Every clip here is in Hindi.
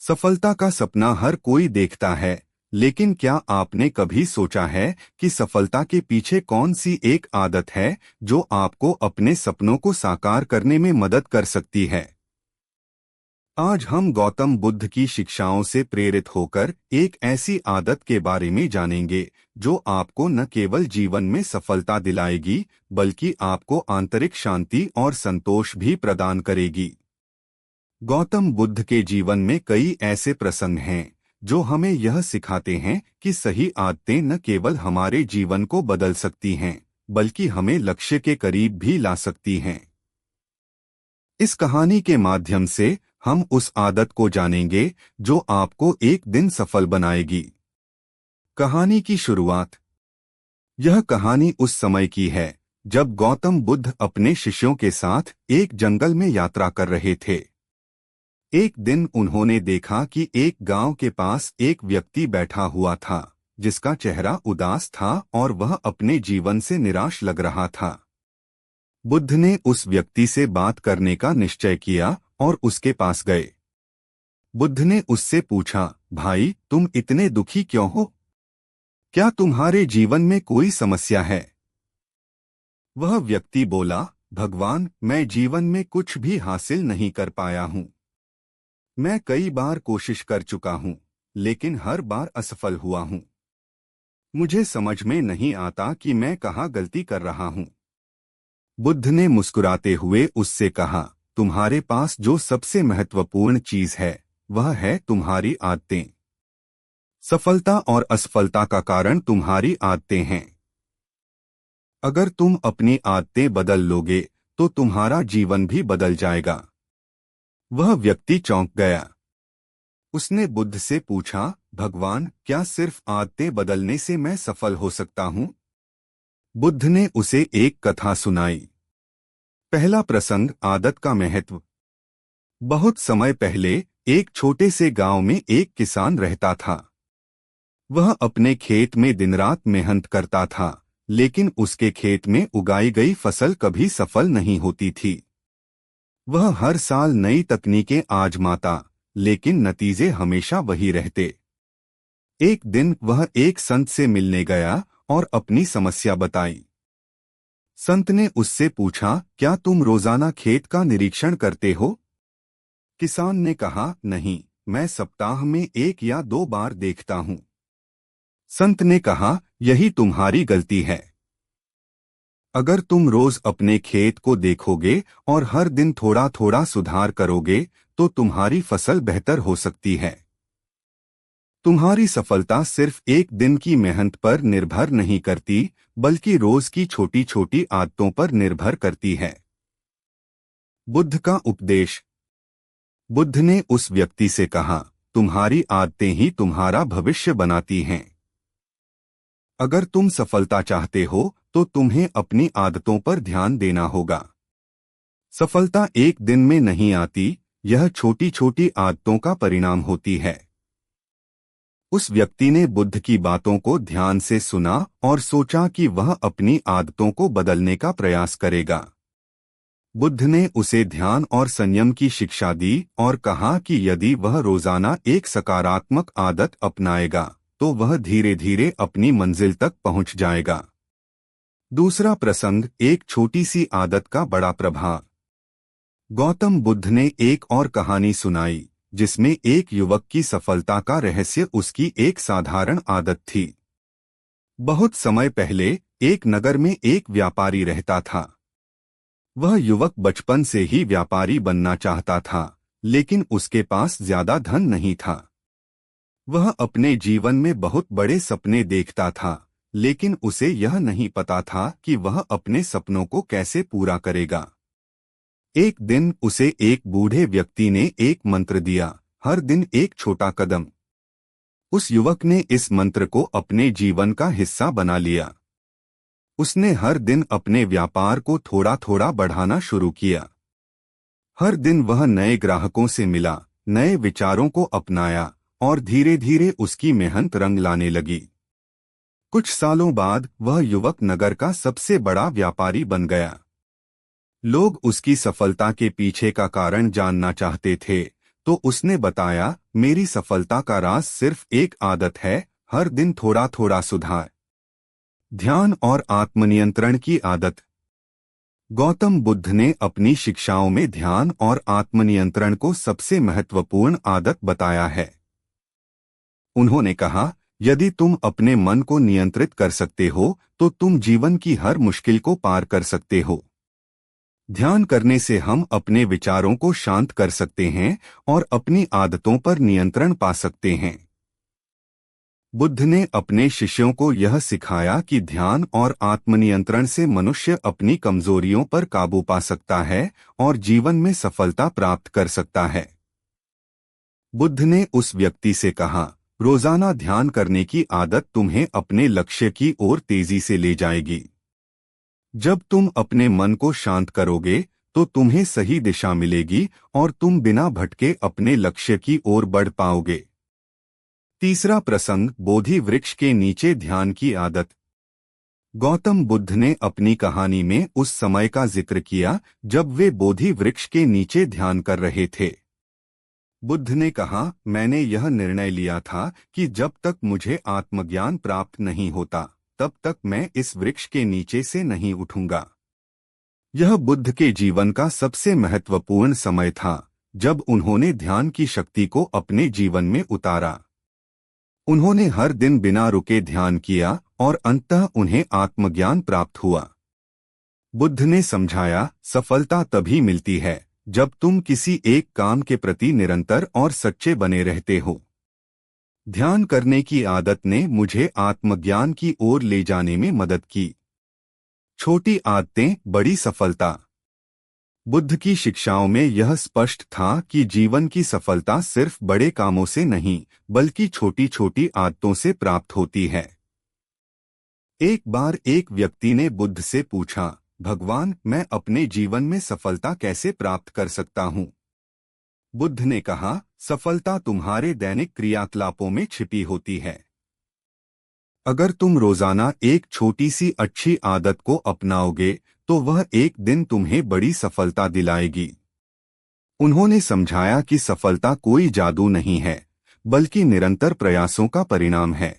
सफलता का सपना हर कोई देखता है, लेकिन क्या आपने कभी सोचा है कि सफलता के पीछे कौन सी एक आदत है जो आपको अपने सपनों को साकार करने में मदद कर सकती है? आज हम गौतम बुद्ध की शिक्षाओं से प्रेरित होकर एक ऐसी आदत के बारे में जानेंगे जो आपको न केवल जीवन में सफलता दिलाएगी, बल्कि आपको आंतरिक शांति और संतोष भी प्रदान करेगी। गौतम बुद्ध के जीवन में कई ऐसे प्रसंग हैं जो हमें यह सिखाते हैं कि सही आदतें न केवल हमारे जीवन को बदल सकती हैं, बल्कि हमें लक्ष्य के करीब भी ला सकती हैं। इस कहानी के माध्यम से हम उस आदत को जानेंगे जो आपको एक दिन सफल बनाएगी। कहानी की शुरुआत। यह कहानी उस समय की है जब गौतम बुद्ध अपने शिष्यों के साथ एक जंगल में यात्रा कर रहे थे। एक दिन उन्होंने देखा कि एक गांव के पास एक व्यक्ति बैठा हुआ था जिसका चेहरा उदास था और वह अपने जीवन से निराश लग रहा था। बुद्ध ने उस व्यक्ति से बात करने का निश्चय किया और उसके पास गए। बुद्ध ने उससे पूछा, भाई, तुम इतने दुखी क्यों हो? क्या तुम्हारे जीवन में कोई समस्या है? वह व्यक्ति बोला, भगवान, मैं जीवन में कुछ भी हासिल नहीं कर पाया हूँ। मैं कई बार कोशिश कर चुका हूँ, लेकिन हर बार असफल हुआ हूँ। मुझे समझ में नहीं आता कि मैं कहाँ गलती कर रहा हूँ। बुद्ध ने मुस्कुराते हुए उससे कहा, तुम्हारे पास जो सबसे महत्वपूर्ण चीज है वह है तुम्हारी आदतें। सफलता और असफलता का कारण तुम्हारी आदतें हैं। अगर तुम अपनी आदतें बदल लोगे तो तुम्हारा जीवन भी बदल जाएगा। वह व्यक्ति चौंक गया। उसने बुद्ध से पूछा, भगवान, क्या सिर्फ आदतें बदलने से मैं सफल हो सकता हूँ? बुद्ध ने उसे एक कथा सुनाई। पहला प्रसंग, आदत का महत्व। बहुत समय पहले एक छोटे से गांव में एक किसान रहता था। वह अपने खेत में दिन रात मेहनत करता था, लेकिन उसके खेत में उगाई गई फसल कभी सफल नहीं होती थी। वह हर साल नई तकनीकें आजमाता, लेकिन नतीजे हमेशा वही रहते। एक दिन वह एक संत से मिलने गया और अपनी समस्या बताई। संत ने उससे पूछा, क्या तुम रोजाना खेत का निरीक्षण करते हो? किसान ने कहा, नहीं, मैं सप्ताह में 1 या 2 बार देखता हूँ। संत ने कहा, यही तुम्हारी गलती है। अगर तुम रोज अपने खेत को देखोगे और हर दिन थोड़ा थोड़ा सुधार करोगे तो तुम्हारी फसल बेहतर हो सकती है। तुम्हारी सफलता सिर्फ एक दिन की मेहनत पर निर्भर नहीं करती, बल्कि रोज की छोटी छोटी आदतों पर निर्भर करती है। बुद्ध का उपदेश। बुद्ध ने उस व्यक्ति से कहा, तुम्हारी आदतें ही तुम्हारा भविष्य बनाती हैं। अगर तुम सफलता चाहते हो तो तुम्हें अपनी आदतों पर ध्यान देना होगा। सफलता एक दिन में नहीं आती, यह छोटी छोटी आदतों का परिणाम होती है। उस व्यक्ति ने बुद्ध की बातों को ध्यान से सुना और सोचा कि वह अपनी आदतों को बदलने का प्रयास करेगा। बुद्ध ने उसे ध्यान और संयम की शिक्षा दी और कहा कि यदि वह रोजाना एक सकारात्मक आदत अपनाएगा तो वह धीरे धीरे अपनी मंजिल तक पहुंच जाएगा। दूसरा प्रसंग, एक छोटी सी आदत का बड़ा प्रभाव। गौतम बुद्ध ने एक और कहानी सुनाई जिसमें एक युवक की सफलता का रहस्य उसकी एक साधारण आदत थी। बहुत समय पहले एक नगर में एक व्यापारी रहता था। वह युवक बचपन से ही व्यापारी बनना चाहता था, लेकिन उसके पास ज्यादा धन नहीं था। वह अपने जीवन में बहुत बड़े सपने देखता था, लेकिन उसे यह नहीं पता था कि वह अपने सपनों को कैसे पूरा करेगा। एक दिन उसे एक बूढ़े व्यक्ति ने एक मंत्र दिया, हर दिन एक छोटा कदम। उस युवक ने इस मंत्र को अपने जीवन का हिस्सा बना लिया। उसने हर दिन अपने व्यापार को थोड़ा थोड़ा बढ़ाना शुरू किया। हर दिन वह नए ग्राहकों से मिला, नए विचारों को अपनाया और धीरे धीरे उसकी मेहनत रंग लाने लगी। कुछ सालों बाद वह युवक नगर का सबसे बड़ा व्यापारी बन गया। लोग उसकी सफलता के पीछे का कारण जानना चाहते थे, तो उसने बताया, मेरी सफलता का राज सिर्फ एक आदत है, हर दिन थोड़ा थोड़ा सुधार, ध्यान और आत्मनियंत्रण की आदत। गौतम बुद्ध ने अपनी शिक्षाओं में ध्यान और आत्मनियंत्रण को सबसे महत्वपूर्ण आदत बताया है। उन्होंने कहा, यदि तुम अपने मन को नियंत्रित कर सकते हो तो तुम जीवन की हर मुश्किल को पार कर सकते हो। ध्यान करने से हम अपने विचारों को शांत कर सकते हैं और अपनी आदतों पर नियंत्रण पा सकते हैं। बुद्ध ने अपने शिष्यों को यह सिखाया कि ध्यान और आत्मनियंत्रण से मनुष्य अपनी कमजोरियों पर काबू पा सकता है और जीवन में सफलता प्राप्त कर सकता है। बुद्ध ने उस व्यक्ति से कहा, रोजाना ध्यान करने की आदत तुम्हें अपने लक्ष्य की ओर तेजी से ले जाएगी। जब तुम अपने मन को शांत करोगे तो तुम्हें सही दिशा मिलेगी और तुम बिना भटके अपने लक्ष्य की ओर बढ़ पाओगे। तीसरा प्रसंग, बोधि वृक्ष के नीचे ध्यान की आदत। गौतम बुद्ध ने अपनी कहानी में उस समय का जिक्र किया जब वे बोधि वृक्ष के नीचे ध्यान कर रहे थे। बुद्ध ने कहा, मैंने यह निर्णय लिया था कि जब तक मुझे आत्मज्ञान प्राप्त नहीं होता तब तक मैं इस वृक्ष के नीचे से नहीं उठूंगा। यह बुद्ध के जीवन का सबसे महत्वपूर्ण समय था जब उन्होंने ध्यान की शक्ति को अपने जीवन में उतारा। उन्होंने हर दिन बिना रुके ध्यान किया और अंततः उन्हें आत्मज्ञान प्राप्त हुआ। बुद्ध ने समझाया, सफलता तभी मिलती है जब तुम किसी एक काम के प्रति निरंतर और सच्चे बने रहते हो। ध्यान करने की आदत ने मुझे आत्मज्ञान की ओर ले जाने में मदद की। छोटी आदतें, बड़ी सफलता। बुद्ध की शिक्षाओं में यह स्पष्ट था कि जीवन की सफलता सिर्फ बड़े कामों से नहीं बल्कि छोटी छोटी आदतों से प्राप्त होती है। एक बार एक व्यक्ति ने बुद्ध से पूछा, भगवान, मैं अपने जीवन में सफलता कैसे प्राप्त कर सकता हूँ? बुद्ध ने कहा, सफलता तुम्हारे दैनिक क्रियाकलापों में छिपी होती है। अगर तुम रोजाना एक छोटी सी अच्छी आदत को अपनाओगे तो वह एक दिन तुम्हें बड़ी सफलता दिलाएगी। उन्होंने समझाया कि सफलता कोई जादू नहीं है बल्कि निरंतर प्रयासों का परिणाम है।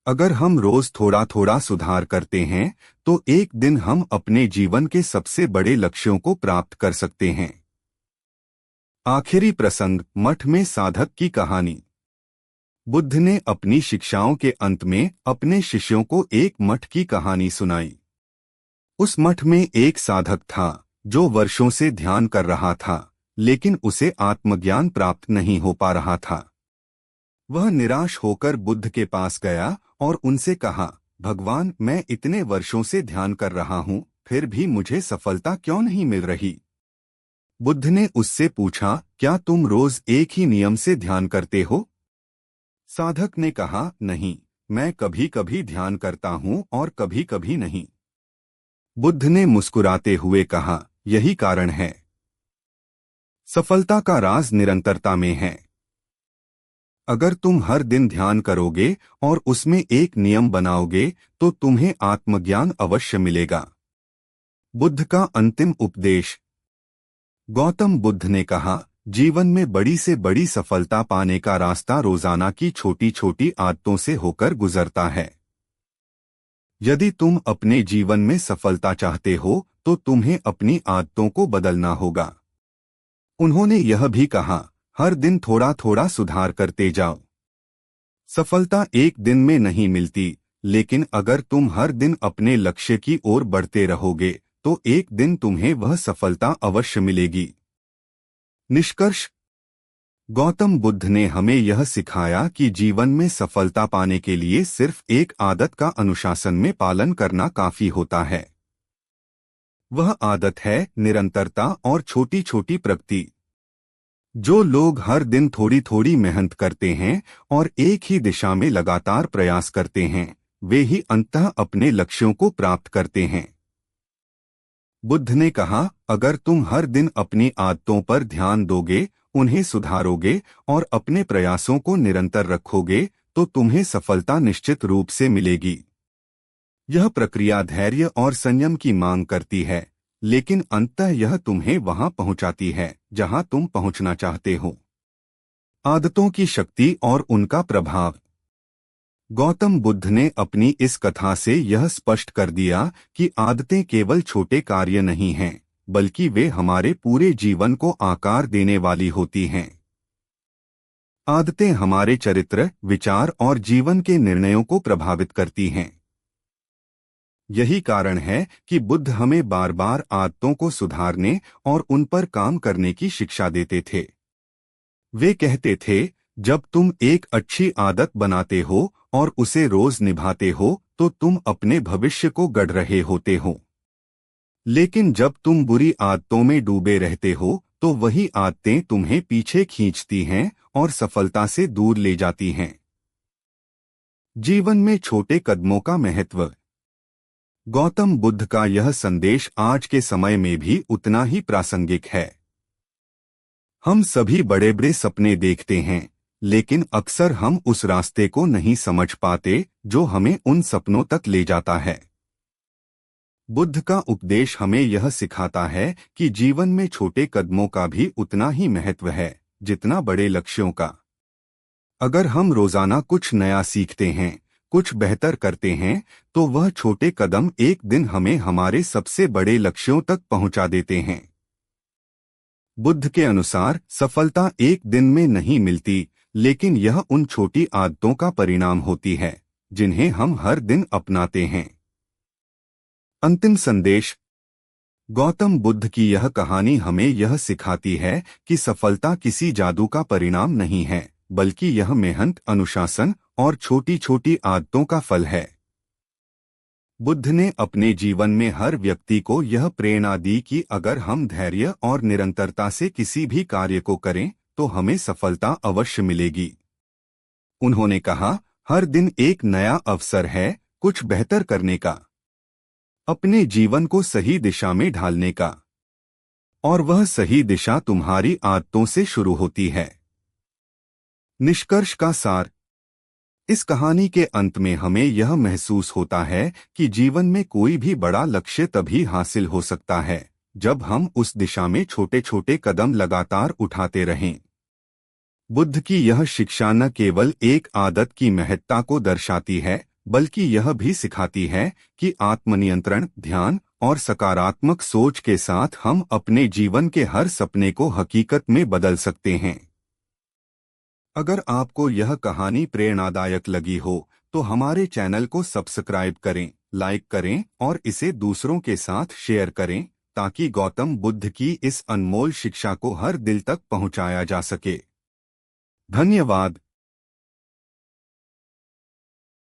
अगर हम रोज थोड़ा थोड़ा सुधार करते हैं तो एक दिन हम अपने जीवन के सबसे बड़े लक्ष्यों को प्राप्त कर सकते हैं। आखिरी प्रसंग, मठ में साधक की कहानी। बुद्ध ने अपनी शिक्षाओं के अंत में अपने शिष्यों को एक मठ की कहानी सुनाई। उस मठ में एक साधक था जो वर्षों से ध्यान कर रहा था लेकिन उसे आत्मज्ञान प्राप्त नहीं हो पा रहा था। वह निराश होकर बुद्ध के पास गया और उनसे कहा, भगवान, मैं इतने वर्षों से ध्यान कर रहा हूँ फिर भी मुझे सफलता क्यों नहीं मिल रही? बुद्ध ने उससे पूछा, क्या तुम रोज एक ही नियम से ध्यान करते हो? साधक ने कहा, नहीं, मैं कभी कभी ध्यान करता हूँ और कभी कभी नहीं। बुद्ध ने मुस्कुराते हुए कहा, यही कारण है। सफलता का राज निरंतरता में है। अगर तुम हर दिन ध्यान करोगे और उसमें एक नियम बनाओगे तो तुम्हें आत्मज्ञान अवश्य मिलेगा। बुद्ध का अंतिम उपदेश। गौतम बुद्ध ने कहा, जीवन में बड़ी से बड़ी सफलता पाने का रास्ता रोजाना की छोटी छोटी आदतों से होकर गुजरता है। यदि तुम अपने जीवन में सफलता चाहते हो तो तुम्हें अपनी आदतों को बदलना होगा। उन्होंने यह भी कहा, हर दिन थोड़ा थोड़ा सुधार करते जाओ। सफलता एक दिन में नहीं मिलती, लेकिन अगर तुम हर दिन अपने लक्ष्य की ओर बढ़ते रहोगे तो एक दिन तुम्हें वह सफलता अवश्य मिलेगी। निष्कर्ष। गौतम बुद्ध ने हमें यह सिखाया कि जीवन में सफलता पाने के लिए सिर्फ एक आदत का अनुशासन में पालन करना काफी होता है। वह आदत है निरंतरता और छोटी छोटी प्रगति। जो लोग हर दिन थोड़ी थोड़ी मेहनत करते हैं और एक ही दिशा में लगातार प्रयास करते हैं, वे ही अंततः अपने लक्ष्यों को प्राप्त करते हैं। बुद्ध ने कहा, अगर तुम हर दिन अपनी आदतों पर ध्यान दोगे, उन्हें सुधारोगे और अपने प्रयासों को निरंतर रखोगे तो तुम्हें सफलता निश्चित रूप से मिलेगी। यह प्रक्रिया धैर्य और संयम की मांग करती है, लेकिन अंततः यह तुम्हें वहां पहुंचाती है जहां तुम पहुंचना चाहते हो। आदतों की शक्ति और उनका प्रभाव। गौतम बुद्ध ने अपनी इस कथा से यह स्पष्ट कर दिया कि आदतें केवल छोटे कार्य नहीं हैं, बल्कि वे हमारे पूरे जीवन को आकार देने वाली होती हैं। आदतें हमारे चरित्र, विचार और जीवन के निर्णयों को प्रभावित करती हैं। यही कारण है कि बुद्ध हमें बार बार आदतों को सुधारने और उन पर काम करने की शिक्षा देते थे। वे कहते थे, जब तुम एक अच्छी आदत बनाते हो और उसे रोज निभाते हो तो तुम अपने भविष्य को गढ़ रहे होते हो। लेकिन जब तुम बुरी आदतों में डूबे रहते हो तो वही आदतें तुम्हें पीछे खींचती हैं और सफलता से दूर ले जाती हैं। जीवन में छोटे कदमों का महत्व। गौतम बुद्ध का यह संदेश आज के समय में भी उतना ही प्रासंगिक है। हम सभी बड़े बड़े सपने देखते हैं, लेकिन अक्सर हम उस रास्ते को नहीं समझ पाते जो हमें उन सपनों तक ले जाता है। बुद्ध का उपदेश हमें यह सिखाता है कि जीवन में छोटे कदमों का भी उतना ही महत्व है जितना बड़े लक्ष्यों का। अगर हम रोजाना कुछ नया सीखते हैं, कुछ बेहतर करते हैं, तो वह छोटे कदम एक दिन हमें हमारे सबसे बड़े लक्ष्यों तक पहुंचा देते हैं। बुद्ध के अनुसार सफलता एक दिन में नहीं मिलती, लेकिन यह उन छोटी आदतों का परिणाम होती है जिन्हें हम हर दिन अपनाते हैं। अंतिम संदेश। गौतम बुद्ध की यह कहानी हमें यह सिखाती है कि सफलता किसी जादू का परिणाम नहीं है, बल्कि यह मेहनत, अनुशासन और छोटी छोटी आदतों का फल है। बुद्ध ने अपने जीवन में हर व्यक्ति को यह प्रेरणा दी कि अगर हम धैर्य और निरंतरता से किसी भी कार्य को करें तो हमें सफलता अवश्य मिलेगी। उन्होंने कहा, हर दिन एक नया अवसर है कुछ बेहतर करने का, अपने जीवन को सही दिशा में ढालने का, और वह सही दिशा तुम्हारी आदतों से शुरू होती है। निष्कर्ष का सार। इस कहानी के अंत में हमें यह महसूस होता है कि जीवन में कोई भी बड़ा लक्ष्य तभी हासिल हो सकता है जब हम उस दिशा में छोटे छोटे कदम लगातार उठाते रहें। बुद्ध की यह शिक्षा न केवल एक आदत की महत्ता को दर्शाती है, बल्कि यह भी सिखाती है कि आत्मनियंत्रण, ध्यान और सकारात्मक सोच के साथ हम अपने जीवन के हर सपने को हकीकत में बदल सकते हैं। अगर आपको यह कहानी प्रेरणादायक लगी हो तो हमारे चैनल को सब्सक्राइब करें, लाइक करें और इसे दूसरों के साथ शेयर करें ताकि गौतम बुद्ध की इस अनमोल शिक्षा को हर दिल तक पहुंचाया जा सके। धन्यवाद।